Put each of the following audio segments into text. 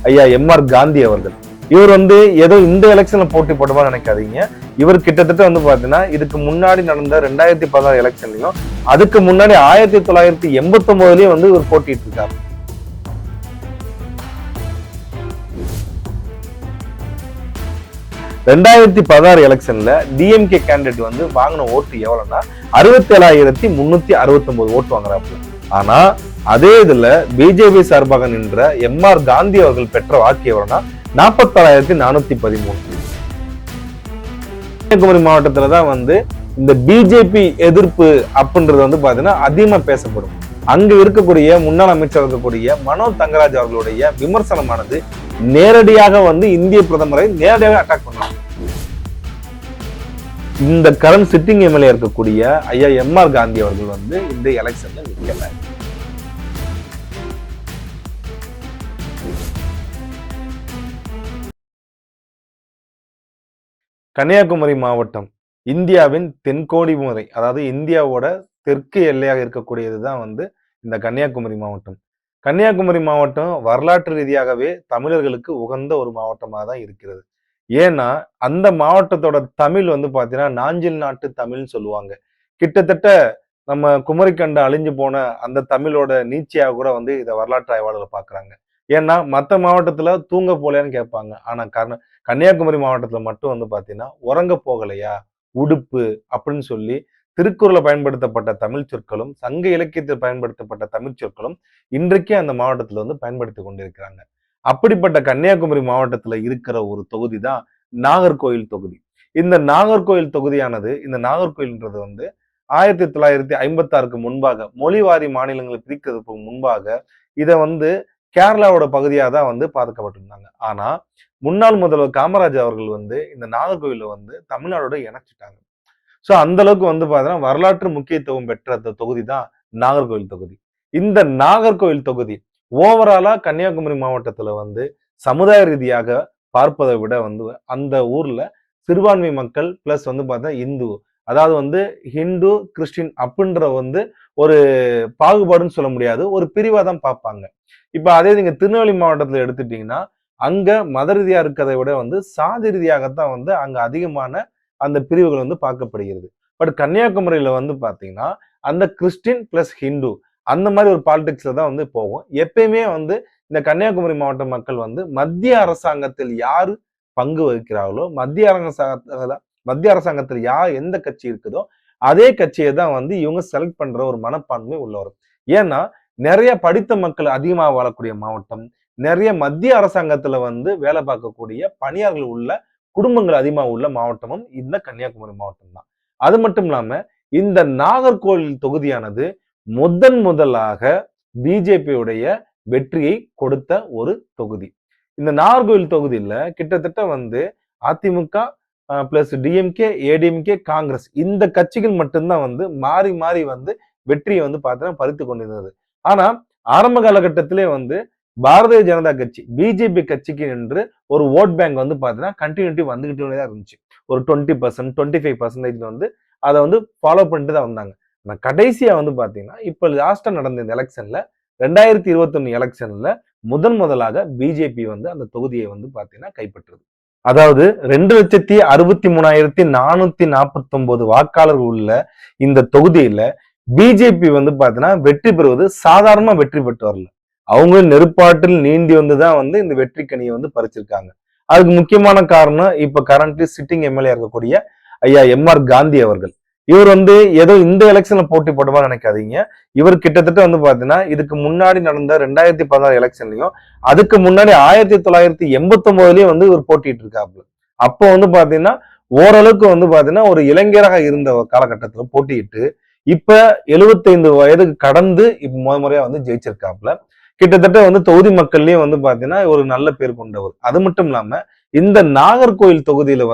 ஐயா எம்.ஆர். காந்தி அவர்கள். இவர் ஏதோ இந்த எலெக்ஷன்ல போட்டி போடுமா நினைக்காதீங்க. இவர் கிட்டத்தட்ட பாத்தீங்கன்னா இதுக்கு முன்னாடி நடந்த 2016 எலெக்ஷன்லயும் அதுக்கு முன்னாடி 1989லயும் இவர் போட்டிட்டு இருக்காரு. (2016) எலெக்ஷன்ல டிஎம்கே கேண்டிடேட் வாங்கின ஓட்டு எவ்வளவுன்னா 67,369 ஓட்டு வாங்குறாப்புல. ஆனா அதே இதுல பிஜேபி சார்பாக நின்ற எம்.ஆர். காந்தி அவர்கள் பெற்ற வாக்கு எவ்வளவுனா 46,413. கன்னியாகுமரி மாவட்டத்துலதான் இந்த பிஜேபி எதிர்ப்பு அப்படின்றது பாத்தீங்கன்னா அதிகமா பேசப்படும். அங்க இருக்கக்கூடிய முன்னாள் அமைச்சர் இருக்கக்கூடிய மனோஜ் தங்கராஜ் அவர்களுடைய விமர்சனமானது நேரடியாக இந்திய பிரதமரை நேரடியாக அட்டாக் பண்ணாங்க. இந்த கரண்ட் சிட்டிங் எம்எல்ஏ இருக்கக்கூடிய ஐயா எம்.ஆர். காந்தி அவர்கள் இந்த எலெக்ஷன்ல நிக்கல. கன்னியாகுமரி மாவட்டம் இந்தியாவின் தென்கோடி முறை, அதாவது இந்தியாவோட தெற்கு எல்லையாக இருக்கக்கூடியதுதான் இந்த கன்னியாகுமரி மாவட்டம். கன்னியாகுமரி மாவட்டம் வரலாற்று ரீதியாகவே தமிழர்களுக்கு உகந்த ஒரு மாவட்டமாக தான் இருக்கிறது. ஏன்னா அந்த மாவட்டத்தோட தமிழ் பாத்தீங்கன்னா நாஞ்சில் நாட்டு தமிழ்னு சொல்லுவாங்க. கிட்டத்தட்ட நம்ம குமரிக்கண்டம் அழிஞ்சு போன அந்த தமிழோட நீட்சியாக கூட இதை வரலாற்று ஆய்வாளர்கள் பாக்குறாங்க. ஏன்னா மற்ற மாவட்டத்துல தூங்க போலையான்னு கேட்பாங்க. ஆனா கன்னியாகுமரி மாவட்டத்துல மட்டும் பாத்தீங்கன்னா உறங்க போகலையா, உடுப்பு அப்படின்னு சொல்லி திருக்குறளை பயன்படுத்தப்பட்ட தமிழ் சொற்களும் சங்க இலக்கியத்தில் பயன்படுத்தப்பட்ட தமிழ் சொற்களும் இன்றைக்கே அந்த மாவட்டத்துல பயன்படுத்தி கொண்டிருக்கிறாங்க. அப்படிப்பட்ட கன்னியாகுமரி மாவட்டத்துல இருக்கிற ஒரு தொகுதி தான் நாகர்கோயில் தொகுதி. இந்த நாகர்கோயில் தொகுதியானது, இந்த நாகர்கோயில்ன்றது 1956க்கு முன்பாக மொழிவாரி மாநிலங்களை பிரிக்கிறதுக்கு முன்பாக இதை கேரளாவோட பகுதியாக தான் பார்க்கப்பட்டிருந்தாங்க. ஆனா முன்னாள் முதல்வர் காமராஜ் அவர்கள் இந்த நாகர்கோயில தமிழ்நாடோட இணைச்சிட்டாங்க. சோ அந்த அளவுக்கு பாத்தீங்கன்னா வரலாற்று முக்கியத்துவம் பெற்ற தொகுதி தான் நாகர்கோயில் தொகுதி. இந்த நாகர்கோயில் தொகுதி ஓவராலா கன்னியாகுமரி மாவட்டத்துல சமுதாய ரீதியாக பார்ப்பதை விட அந்த ஊர்ல சிறுபான்மை மக்கள் பிளஸ் பார்த்தா இந்து, அதாவது ஹிந்து கிறிஸ்டின் அப்படின்ற ஒரு பாகுபாடுன்னு சொல்ல முடியாது, ஒரு பிரிவா தான் பார்ப்பாங்க. இப்ப அதே நீங்க திருநெல்வேலி மாவட்டத்துல எடுத்துட்டீங்கன்னா அங்க மத ரீதியா இருக்கிறதை விட சாதி ரீதியாகத்தான் அங்க அதிகமான அந்த பிரிவுகள் பார்க்கப்படுகிறது. பட் கன்னியாகுமரியில பாத்தீங்கன்னா அந்த கிறிஸ்டின் பிளஸ் ஹிந்து அந்த மாதிரி ஒரு பாலிடிக்ஸ்ல தான் போகும். எப்பயுமே இந்த கன்னியாகுமரி மாவட்ட மக்கள் மத்திய அரசாங்கத்தில் யாரு பங்கு வகிக்கிறார்களோ, மத்திய அரசாங்கத்தில் யார் எந்த கட்சி இருக்குதோ அதே கட்சியை தான் இவங்க செலக்ட் பண்ற ஒரு மனப்பான்மை உள்ளவர். ஏன்னா நிறைய படித்த மக்கள் அதிகமாக வாழக்கூடிய மாவட்டம், நிறைய மத்திய அரசாங்கத்துல வேலை பார்க்கக்கூடிய பணியாளர்கள் உள்ள குடும்பங்கள் அதிகமாக உள்ள மாவட்டமும் இந்த கன்னியாகுமரி மாவட்டம் தான். அது மட்டும் இல்லாம இந்த நாகர்கோவில் தொகுதியானது முதலாக பிஜேபியுடைய வெற்றியை கொடுத்த ஒரு தொகுதி. இந்த நாகர்கோவில் தொகுதியில கிட்டத்தட்ட அதிமுக பிளஸ் டிஎம்கே, ஏடிஎம்கே, காங்கிரஸ் இந்த கட்சிகள் மட்டும்தான் மாறி மாறி வெற்றியை பார்த்தீங்கன்னா பறித்து கொண்டிருந்தது. ஆனா ஆரம்ப காலகட்டத்திலே பாரதிய ஜனதா கட்சி பிஜேபி கட்சிக்கு என்று ஒரு ஓட் பேங்க் பாத்தீங்கன்னா கண்டினியூட்டி வந்துகிட்டே தான் இருந்துச்சு. ஒரு 20%, 25% அதை ஃபாலோ பண்ணிட்டு தான் வந்தாங்க. ஆனா கடைசியா பாத்தீங்கன்னா இப்ப லாஸ்டா நடந்த இந்த எலெக்ஷன்ல 2021 எலெக்ஷன்ல முதலாக பிஜேபி அந்த தொகுதியை பாத்தீங்கன்னா கைப்பற்றுது. அதாவது 2,63,449 வாக்காளர்கள் உள்ள இந்த தொகுதியில பிஜேபி பாத்தீங்கன்னா வெற்றி பெறுவது சாதாரணமா வெற்றி பெற்று வரல. அவங்க நெருப்பாட்டில் நீந்தி வந்துதான் இந்த வெற்றி கனியை பறிச்சிருக்காங்க. அதுக்கு முக்கியமான காரணம் இப்ப கரண்ட்லி சிட்டிங் எம்எல்ஏ இருக்கக்கூடிய ஐயா எம்.ஆர். காந்தி அவர்கள். இவர் ஏதோ இந்த எலெக்ஷன்ல போட்டி போடுமா நினைக்காதீங்க. இவர் கிட்டத்தட்ட பாத்தீங்கன்னா இதுக்கு முன்னாடி நடந்த 2016 எலெக்ஷன்லயும் அதுக்கு முன்னாடி 1989லயும் இவர் போட்டிட்டு இருக்காப்புல. அப்போ பாத்தீங்கன்னா ஓரளவுக்கு பாத்தீங்கன்னா ஒரு இளைஞராக இருந்த காலகட்டத்துல போட்டிட்டு இப்ப 75 வயதுக்கு கடந்து இப்ப முறையா ஜெயிச்சிருக்காப்புல. கிட்டத்தட்ட தொகுதி மக்கள்லயும் பாத்தீங்கன்னா ஒரு நல்ல பேர் கொண்டவர். அது மட்டும் இல்லாம இந்த நாகர்கோயில் தொகுதியில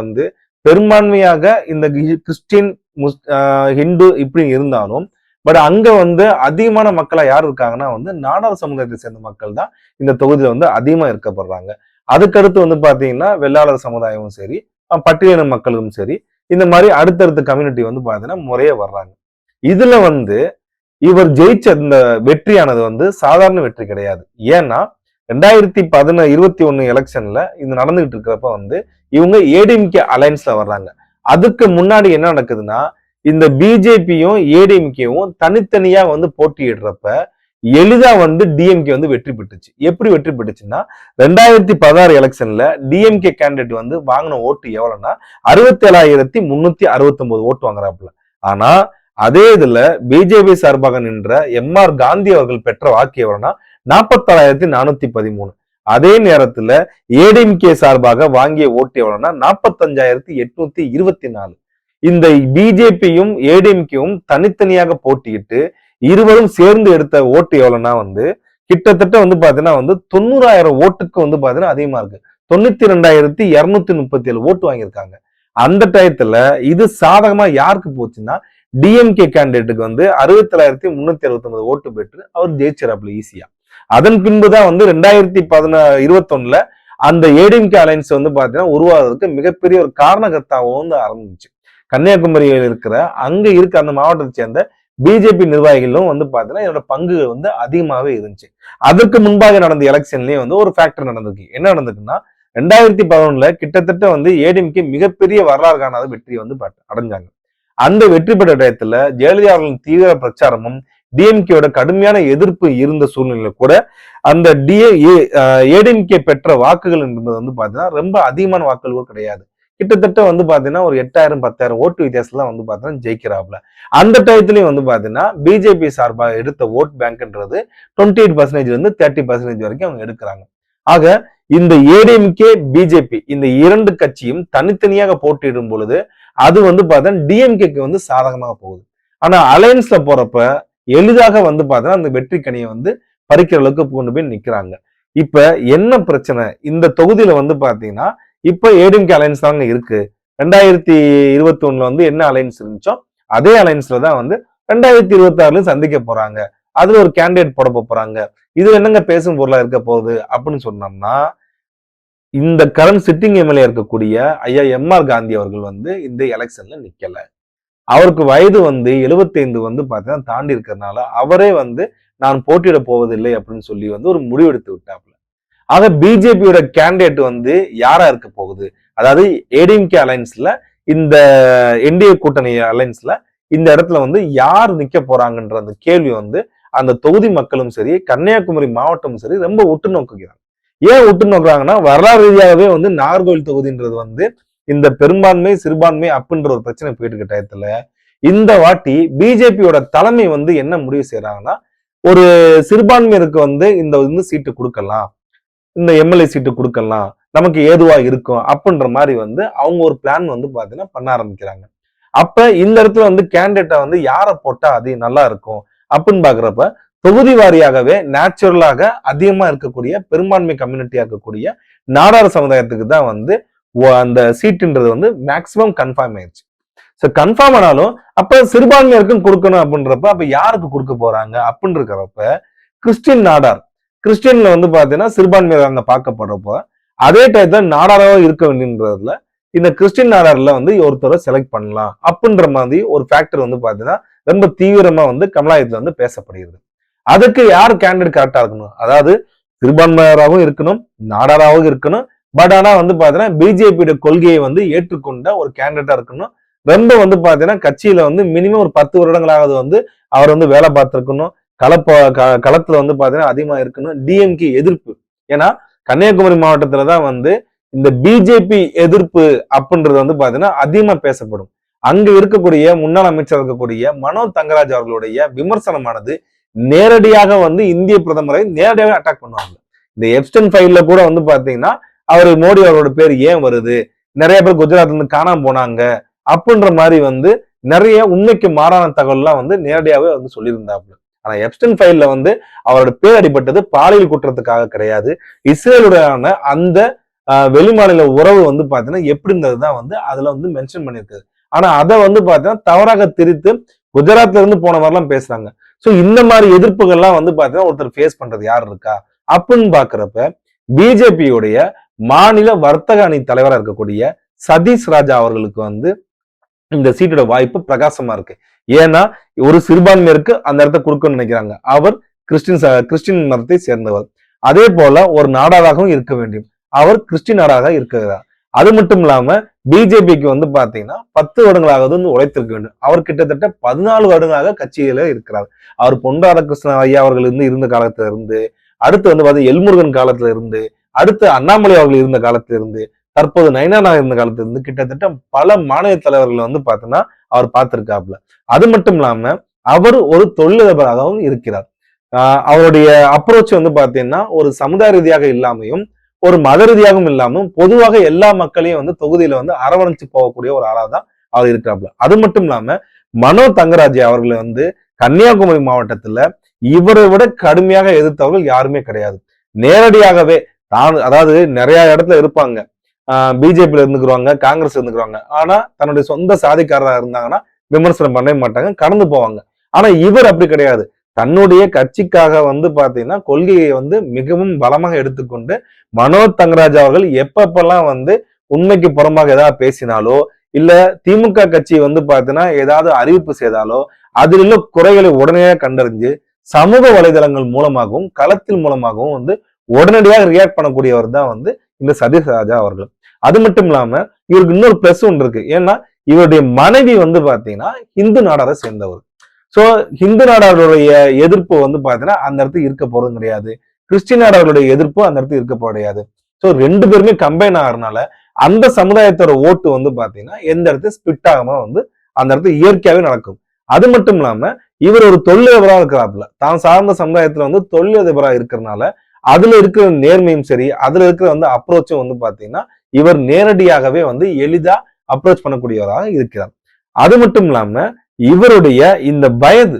பெரும்பான்மையாக இந்த கிறிஸ்டின் ஹிந்து இப்படி இருந்தாலும் பட் அங்க அதிகமான மக்களா யார் இருக்காங்கன்னா நாடார் சமுதாயத்தை சேர்ந்த மக்கள் தான் இந்த தொகுதியில அதிகமா இருக்கப்படுறாங்க. அதுக்கடுத்து பாத்தீங்கன்னா வெள்ளாளர் சமுதாயமும் சரி, பட்டியலின மக்களும் சரி, இந்த மாதிரி அடுத்தடுத்த கம்யூனிட்டி பாத்தீங்கன்னா முறையே வர்றாங்க. இதுல இவர் ஜெயிச்ச இந்த வெற்றியானது சாதாரண வெற்றி கிடையாது. ஏன்னா 2021 எலெக்ஷன்ல இது நடந்துகிட்டு இருக்கிறப்ப வந்து இவங்க ஏடிஎம்கே அலைன்ஸ்ல வர்றாங்க. அதுக்கு முன்னாடி என்ன நடக்குதுன்னா, இந்த பிஜேபியும் ஏடிஎம்கேவும் தனித்தனியா வந்து போட்டியிடுறப்ப எளிதா வந்து டிஎம்கே வந்து வெற்றி பெற்றுச்சு. எப்படி வெற்றி பெற்றுச்சுன்னா, 2016 எலெக்ஷன்ல டிஎம்கே கேண்டிடேட் வந்து வாங்கின ஓட்டு எவ்வளவுன்னா 67,369 ஓட்டு வாங்குறாப்புல. ஆனா அதே இதுல பிஜேபி சார்பாக நின்ற எம்ஆர் காந்தி அவர்கள் பெற்ற வாக்கு எவ்வளவுன்னா 46,413. அதே நேரத்துல ஏடிஎம்கே சார்பாக வாங்கிய ஓட்டு எவ்வளவுன்னா 45,824. இந்த பிஜேபியும் ஏடிஎம்கேவும் தனித்தனியாக போட்டியிட்டு இருவரும் சேர்ந்து எடுத்த ஓட்டு எவ்வளவுன்னா வந்து கிட்டத்தட்ட வந்து பாத்தீங்கன்னா வந்து 90,000 ஓட்டுக்கு வந்து பாத்தீங்கன்னா அதிகமா இருக்கு. 92,237 ஓட்டு வாங்கியிருக்காங்க. அந்த டயத்துல இது சாதகமா யாருக்கு போச்சுன்னா டிஎம்கே கேண்டிடேட்டுக்கு வந்து 67,369 ஓட்டு பெற்று அவர் ஜெயிச்சிராப்ல ஈஸியா. அதன் பின்புதான் வந்து 2021 அந்த ஏடிஎம்கே அலைன்ஸ் வந்து பாத்தீங்கன்னா உருவாகிறதுக்கு மிகப்பெரிய ஒரு காரணகர்த்தாவும் வந்து ஆரம்பிச்சு. கன்னியாகுமரியில் இருக்கிற அங்க இருக்க அந்த மாவட்டத்தை சேர்ந்த பிஜேபி நிர்வாகிகளும் வந்து பாத்தீங்கன்னா இதோட பங்கு வந்து அதிகமாவே இருந்துச்சு. அதற்கு முன்பாக நடந்த எலெக்ஷன்லயே வந்து ஒரு ஃபேக்டர் நடந்திருக்கு. என்ன நடந்திருக்குன்னா 2011 கிட்டத்தட்ட வந்து ஏடிஎம்கே மிகப்பெரிய வரலாறு காணாத வெற்றியை வந்து அடைஞ்சாங்க. அந்த வெற்றி பெற்ற டயத்துல ஜெயலலிதா அவர்களின் தீவிர பிரச்சாரமும் டிஎம்கேயோட கடுமையான எதிர்ப்பு இருந்த சூழ்நிலையில கூட அந்த ஏடிஎம்கே பெற்ற வாக்குகள் என்பது வந்து பாத்தீங்கன்னா ரொம்ப அதிகமான வாக்குகள் கூட கிடையாது. கிட்டத்தட்ட வந்து பாத்தீங்கன்னா ஒரு 8,000 10,000 ஓட்டு வித்தியாசத்துல வந்து பாத்தீங்கன்னா ஜெயிக்கிறாப்ல. அந்த டயத்துலயும் வந்து பாத்தீங்கன்னா பிஜேபி சார்பாக எடுத்த ஓட் பேங்க்ன்றது 28% இருந்து 30% வரைக்கும் அவங்க எடுக்கிறாங்க. ஆக இந்த ஏடிஎம்கே பிஜேபி இந்த இரண்டு கட்சியும் தனித்தனியாக போட்டியிடும் பொழுது அது வந்து பாத்தீங்கன்னா டிஎம்கேக்கு வந்து சாதகமாக போகுது. ஆனா அலையன்ஸ்ல போறப்ப எளிதாக வந்து பாத்தீங்கன்னா அந்த வெற்றி கனியை வந்து பறிக்கிற அளவுக்கு கொண்டு போய் நிக்கிறாங்க. இப்ப என்ன பிரச்சனை இந்த தொகுதியில வந்து பாத்தீங்கன்னா இப்ப ஏடிஎம்கே அலைன்ஸ் தாங்க இருக்கு. 2021 வந்து என்ன அலைன்ஸ் இருந்துச்சோ அதே அலைன்ஸ்ல தான் வந்து 2026 சந்திக்க போறாங்க. அதுல ஒரு கேண்டிடேட் போட போறாங்க. இது என்னங்க பேசும் பொருளா இருக்க போகுது அப்படின்னு சொன்னோம்னா, இந்த கரண்ட் சிட்டிங் எம்எல்ஏ இருக்கக்கூடிய ஐயா எம்ஆர் காந்தி அவர்கள் வந்து இந்த எலெக்ஷன்ல நிக்கல. அவருக்கு வயது வந்து 75 வந்து பாத்தீங்கன்னா தாண்டி இருக்கிறதுனால அவரே வந்து நான் போட்டியிட போவதில்லை அப்படின்னு சொல்லி வந்து ஒரு முடிவெடுத்து விட்டாப்ல. ஆக பிஜேபியோட கேண்டிடேட் வந்து யாரா இருக்க போகுது, அதாவது ஏடிஎம்கே அலைன்ஸ்ல இந்த என்டிஏ கூட்டணி அலைன்ஸ்ல இந்த இடத்துல வந்து யார் நிக்க போறாங்கன்ற அந்த கேள்வி வந்து அந்த தொகுதி மக்களும் சரி கன்னியாகுமரி மாவட்டமும் சரி ரொம்ப உற்று நோக்குகிறாங்க. ஏன் உற்று நோக்குறாங்கன்னா வரலாறு ரீதியாகவே வந்து நாகர்கோவில் தொகுதின்றது வந்து இந்த பெரும்பான்மை சிறுபான்மை அப்படின்ற ஒரு பிரச்சனை போயிட்டு இருக்க டயத்துல இந்த வாட்டி பிஜேபியோட தலைமை வந்து என்ன முடிவு செய்யறாங்கன்னா ஒரு சிறுபான்மையினருக்கு வந்து இந்த சீட்டு கொடுக்கலாம், இந்த எம்எல்ஏ சீட்டு கொடுக்கலாம், நமக்கு ஏதுவா இருக்கும் அப்படின்ற மாதிரி வந்து அவங்க ஒரு பிளான் வந்து பாத்தீங்கன்னா பண்ண ஆரம்பிக்கிறாங்க. அப்ப இந்த இடத்துல வந்து கேண்டிடேட்டை வந்து யாரை போட்டா அது நல்லா இருக்கும் அப்படின்னு பாக்குறப்ப தொகுதி வாரியாகவே நேச்சுரலாக அதிகமா இருக்கக்கூடிய பெரும்பான்மை கம்யூனிட்டியா இருக்கக்கூடிய நாடார் சமுதாயத்துக்கு தான் வந்து அந்த சீட்டுன்றது வந்து மேக்சிமம் கன்ஃபார்ம் ஆயிடுச்சு. சோ கன்ஃபார்ம் ஆனாலும் அப்ப சிறுபான்மையருக்கும் கொடுக்கணும் அப்படின்றப்ப அப்ப யாருக்கு கொடுக்க போறாங்க அப்படின்னு இருக்கிறப்ப கிறிஸ்டின் நாடார், கிறிஸ்டியன்ல வந்து பாத்தீங்கன்னா சிறுபான்மையர் அங்க பார்க்கப்படுறப்போ அதே டயத்துல நாடாராக இருக்க வேண்டியதுல இந்த கிறிஸ்டின் நாடார்ல வந்து ஒருத்தரை செலக்ட் பண்ணலாம் அப்படின்ற மாதிரி ஒரு ஃபேக்டர் வந்து பாத்தீங்கன்னா ரொம்ப தீவிரமா வந்து கமலாயத்துல வந்து பேசப்படுகிறது. அதுக்கு யார் கேண்டிடேட் கரெக்டா இருக்கணும், அதாவது சிறுபான்மையராகவும் இருக்கணும், நாடாராகவும் இருக்கணும், பட் ஆனா வந்து பாத்தீங்கன்னா பிஜேபியோட கொள்கையை வந்து ஏற்றுக்கொண்ட ஒரு கேண்டிடேட்டா இருக்கணும். ரொம்ப வந்து பாத்தீங்கன்னா கட்சியில வந்து மினிமம் ஒரு 10 வருடங்களாவது வந்து அவர் வந்து வேலை பார்த்திருக்கணும். களத்துல வந்து பாத்தீங்கன்னா அதிகமா இருக்கணும். டிஎம்கே எதிர்ப்பு, ஏன்னா கன்னியாகுமரி மாவட்டத்துலதான் வந்து இந்த பிஜேபி எதிர்ப்பு அப்படின்றது வந்து பாத்தீங்கன்னா அதிகமா பேசப்படும். அங்க இருக்கக்கூடிய முன்னாள் அமைச்சர் இருக்கக்கூடிய மனோ தங்கராஜ் அவர்களுடைய விமர்சனமானது நேரடியாக வந்து இந்திய பிரதமரை நேரடியாக அட்டாக் பண்ணுவாங்க. இந்த எப்ஸ்டன் ஃபைல்ல கூட வந்து பாத்தீங்கன்னா அவர் மோடி அவரோட பேர் ஏன் வருது, நிறைய பேர் குஜராத்ல இருந்து காணாம போனாங்க அப்படின்ற மாதிரி வந்து நிறைய உண்மைக்கு மாறான தகவல்லாம் வந்து நேரடியாவே வந்து சொல்லியிருந்தாப்புல. ஆனா எப்ஸ்டன் ஃபைல்ல வந்து அவரோட பேர் அடிபட்டது பாலியல் குற்றத்துக்காக கிடையாது, இஸ்ரேலுடனான அந்த வெளிமாநில உறவு வந்து பாத்தீங்கன்னா எப்படி இருந்ததுதான் வந்து அதுல வந்து மென்ஷன் பண்ணிருக்காரு. ஆனா அதை வந்து பாத்தீங்கன்னா தவறாக திரித்து குஜராத்ல இருந்து போன மாதிரிலாம் பேசுறாங்க. சோ இந்த மாதிரி எதிர்ப்புகள்லாம் வந்து பாத்தீங்கன்னா ஒருத்தர் ஃபேஸ் பண்றது யார் இருக்கா அப்படின்னு பாக்குறப்ப பிஜேபியுடைய மாநில வர்த்தக அணி தலைவராக இருக்கக்கூடிய சதீஷ் ராஜா அவர்களுக்கு வந்து இந்த சீட்டோட வாய்ப்பு பிரகாசமா இருக்கு. ஏன்னா ஒரு சிறுபான்மையருக்கு அந்த இடத்த கொடுக்கணும்னு நினைக்கிறாங்க. அவர் கிறிஸ்டின் மதத்தை சேர்ந்தவர். அதே போல ஒரு நாடாராகவும் இருக்க வேண்டும். அவர் கிறிஸ்டின் நாடாக இருக்கிறார். அது மட்டும் இல்லாம பிஜேபிக்கு வந்து பாத்தீங்கன்னா 10 வருடங்களாக வந்து உழைத்திருக்க வேண்டும். அவர் கிட்டத்தட்ட 14 வருடங்களாக கட்சியில இருக்கிறார். அவர் பொன் ராதாகிருஷ்ணன் ஐயா அவர்கள் இருந்த காலத்துல இருந்து, அடுத்து வந்து பாத்தீங்கன்னா எல்முருகன் காலத்துல இருந்து, அடுத்து அண்ணாமலை அவர்கள் இருந்த காலத்துல இருந்து, தற்போது நயனா நாயர் இருந்த காலத்துல இருந்து கிட்டத்தட்ட பல மாநில தலைவர்கள் வந்து பாத்தீங்கன்னா அவர் பார்த்திருக்காப்ல. அது மட்டும் இல்லாம அவர் ஒரு தொழிலதிபராகவும் இருக்கிறார். அவருடைய அப்ரோச் வந்து பாத்தீங்கன்னா ஒரு சமுதாய ரீதியாக இல்லாமையும் ஒரு மத ரீதியாகவும் இல்லாமல் பொதுவாக எல்லா மக்களையும் வந்து தொகுதியில வந்து அரவணைச்சு போகக்கூடிய ஒரு ஆளா தான் அவர் இருக்கிறாப்ல. அது மட்டும் இல்லாம மனோ தங்கராஜ் அவர்களை வந்து கன்னியாகுமரி மாவட்டத்துல இவரை விட கடுமையாக எதிர்த்தவர்கள் யாருமே கிடையாது. நேரடியாகவே தான், அதாவது நிறைய இடத்துல இருப்பாங்க, பிஜேபியில இருந்துக்குருவாங்க, காங்கிரஸ் இருந்துக்குருவாங்க. ஆனா தன்னுடைய சொந்த சாதிக்காரராக இருந்தாங்கன்னா விமர்சனம் பண்ணவே மாட்டாங்க, கடந்து போவாங்க. ஆனா இவர் அப்படி கிடையாது. தன்னுடைய கட்சிக்காக வந்து பாத்தீங்கன்னா கொள்கையை வந்து மிகவும் பலமாக எடுத்துக்கொண்டு மனோ தங்கராஜ் அவர்கள் எப்பப்பெல்லாம் வந்து உண்மைக்கு புறமாக ஏதாவது பேசினாலோ, இல்ல திமுக கட்சி வந்து பாத்தீங்கன்னா ஏதாவது அறிவிப்பு செய்தாலோ அதில் உள்ள குறைகளை உடனே கண்டறிஞ்சு சமூக வலைதளங்கள் மூலமாகவும் களத்தின் மூலமாகவும் வந்து உடனடியாக ரியாக்ட் பண்ணக்கூடியவர் தான் வந்து இந்த சதீஷ் ராஜா அவர்கள். அது மட்டும் இல்லாம இவருக்கு இன்னொரு பிளஸ் ஒன்று இருக்கு. ஏன்னா இவருடைய மனைவி வந்து பாத்தீங்கன்னா இந்து நாடாரை சேர்ந்தவர். சோ ஹிந்து நாடார்களுடைய எதிர்ப்பு வந்து பாத்தீங்கன்னா அந்த இடத்துக்கு இருக்க போறது கிடையாது. கிறிஸ்டின் நாடார்களுடைய எதிர்ப்பு அந்த இடத்துக்கு இருக்க கிடையாது. சோ 2 பேருமே கம்பைன் ஆகிறதுனால அந்த சமுதாயத்தோட ஓட்டு வந்து பாத்தீங்கன்னா எந்த இடத்துல ஸ்பிட் ஆகாம வந்து அந்த இடத்துல இயற்கையாவே நடக்கும். அது மட்டும் இல்லாம இவர் ஒரு தொழிலதிபராக இருக்கிறாப்புல. தான் சார்ந்த சமுதாயத்துல வந்து தொழிலதிபராக இருக்கிறதுனால அதுல இருக்கிற நேர்மையும் சரி, அதுல இருக்கிற வந்து அப்ரோச்சும் வந்து பாத்தீங்கன்னா இவர் நேரடியாகவே வந்து எளிதா அப்ரோச் பண்ணக்கூடியவராக இருக்கிறார். அது மட்டும் இல்லாம இவருடைய இந்த வயது,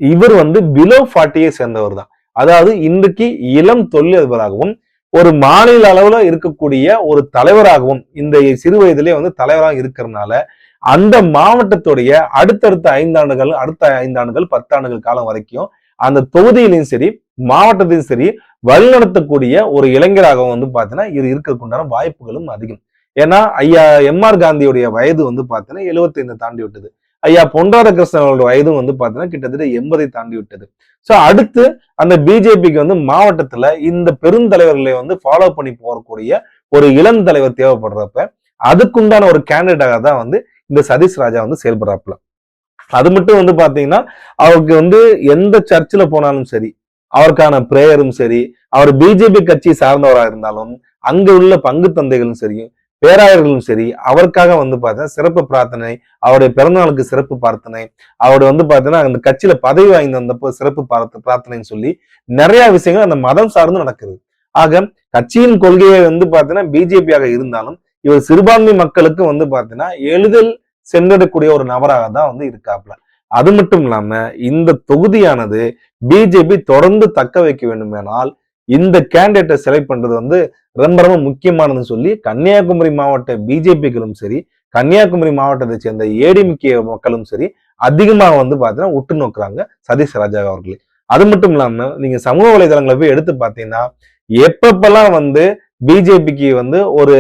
இவர் வந்து பிலோ 40 சேர்ந்தவர் தான். அதாவது இன்றைக்கு இளம் தொழிலதிபராகவும் ஒரு மாநில அளவுல இருக்கக்கூடிய ஒரு தலைவராகவும் இந்த சிறு வயதிலே வந்து தலைவராக இருக்கிறதுனால அந்த மாவட்டத்துடைய அடுத்தடுத்த 5 ஆண்டுகள், அடுத்த 5 ஆண்டுகள் 10 ஆண்டுகள் காலம் வரைக்கும் அந்த தொகுதியிலையும் சரி மாவட்டத்திலும் சரி வழிநடத்தக்கூடிய ஒரு இளைஞராகவும் வந்து பாத்தீங்கன்னா இது இருக்கிறதுக்குண்டான வாய்ப்புகளும் அதிகம். ஏன்னா ஐயா எம்.ஆர். காந்தியுடைய வயது வந்து பாத்தீங்கன்னா 75 தாண்டி விட்டது. ஐயா பொன் ராதாகிருஷ்ணன் அவரோட வயதும் வந்து பாத்தீங்கன்னா கிட்டத்தட்ட 80 தாண்டி விட்டது. சோ அடுத்து அந்த பிஜேபிக்கு வந்து மாவட்டத்துல இந்த பெருந்தலைவர்களை வந்து ஃபாலோ பண்ணி போகக்கூடிய ஒரு இளம் தலைவர் தேவைப்படுறப்ப அதுக்குண்டான ஒரு கேண்டிடேட்டாக தான் வந்து இந்த சதீஷ் ராஜா வந்து செயல்படுறாப்புல. அது மட்டும் வந்து பாத்தீங்கன்னா அவருக்கு வந்து எந்த சர்ச்சில் போனாலும் சரி, அவருக்கான பிரேயரும் சரி, அவர் பிஜேபி கட்சி சார்ந்தவராக இருந்தாலும் அங்க உள்ள பங்கு தந்தைகளும் சரி, பேராயர்களும் சரி அவருக்காக வந்து பார்த்தீங்கன்னா சிறப்பு பிரார்த்தனை, அவருடைய பிறந்தநாளுக்கு சிறப்பு பிரார்த்தனை, அவருடைய வந்து பார்த்தீங்கன்னா அந்த கட்சியில பதவி வாங்கி வந்தப்போ சிறப்பு பிரார்த்தனைன்னு சொல்லி நிறைய விஷயங்கள் அந்த மதம் சார்ந்து நடக்குது. ஆக கட்சியின் கொள்கையை வந்து பார்த்தீங்கன்னா பிஜேபியாக இருந்தாலும் இவர் சிறுபான்மை மக்களுக்கு வந்து பார்த்தீங்கன்னா எளிதில் சென்றடக்கூடிய ஒரு நபராக தான் வந்து இருக்காப்ல. அது மட்டும் இல்லாம இந்த தொகுதியானது பிஜேபி தொடர்ந்து தக்க வைக்க வேண்டுமானால் இந்த கேண்டிடேட்டை செலக்ட் பண்றது வந்து ரொம்ப ரொம்ப முக்கியமானதுன்னு சொல்லி கன்னியாகுமரி மாவட்ட பிஜேபிகளும் சரி, கன்னியாகுமரி மாவட்டத்தை சேர்ந்த ஏடிஎம்கே மக்களும் சரி அதிகமாக வந்து பாத்தீங்கன்னா உற்று நோக்குறாங்க சதீஷ் ராஜா அவர்களே. அது மட்டும் இல்லாம நீங்க சமூக வலைதளங்களை போய் எடுத்து பாத்தீங்கன்னா எப்பப்பெல்லாம் வந்து பிஜேபிக்கு வந்து ஒரு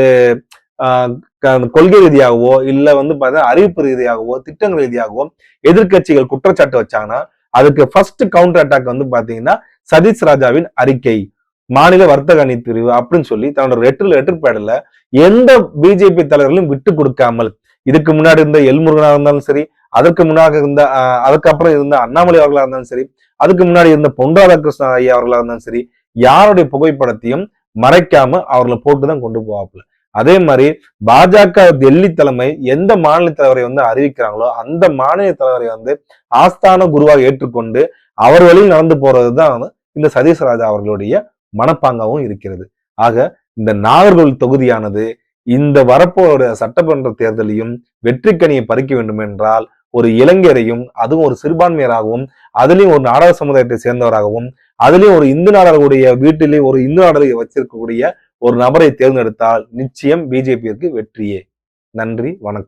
கொள்கை ரீதியாகவோ இல்ல வந்து பாத்தீங்கன்னா அறிவிப்பு ரீதியாகவோ திட்டங்கள் ரீதியாகவோ எதிர்கட்சிகள் குற்றச்சாட்டு வச்சாங்கன்னா அதுக்கு ஃபர்ஸ்ட் கவுண்டர் அட்டாக் வந்து பாத்தீங்கன்னா சதீஷ் ராஜாவின் அறிக்கை, மாநில வர்த்தக அணி பிரிவு அப்படின்னு சொல்லி தன்னோட லெட்டர் பேடல எந்த பிஜேபி தலைவர்களும் விட்டு கொடுக்காமல் இதுக்கு முன்னாடி இருந்த எல்முருகனா இருந்தாலும் சரி, அதற்கு முன்னாடி இருந்த அதுக்கப்புறம் இருந்த அண்ணாமலை அவர்களா இருந்தாலும் சரி, அதுக்கு முன்னாடி இருந்த பொன் ராதாகிருஷ்ணன் ஐயா அவர்களா இருந்தாலும் சரி, யாருடைய புகைப்படத்தையும் மறைக்காம அவர்களை போட்டுதான் கொண்டு போவாப்புல. அதே மாதிரி பாஜக டெல்லி தலைமை எந்த மாநில தலைவரை வந்து அறிவிக்கிறாங்களோ அந்த மாநில தலைவரை வந்து ஆஸ்தான குருவாக ஏற்றுக்கொண்டு அவர் வழியில் நடந்து போறதுதான் இந்த சதீஷ் ராஜா அவர்களுடைய மனப்பாங்காவும் இருக்கிறது. ஆக இந்த நாகர்கோவில் தொகுதியானது இந்த வரப்போற சட்டமன்ற தேர்தலையும் வெற்றிக்கனியை பறிக்க வேண்டும் என்றால் ஒரு இளைஞரையும் அதுவும் ஒரு சிறுபான்மையராகவும் அதுலயும் ஒரு நாடக சமுதாயத்தை சேர்ந்தவராகவும் அதுலயும் ஒரு இந்து நாடர்களுடைய வீட்டிலே ஒரு இந்து நாடலை வச்சிருக்கக்கூடிய ஒரு நபரை தேர்ந்தெடுத்தால் நிச்சயம் பிஜேபியிற்கு வெற்றியே. நன்றி, வணக்கம்.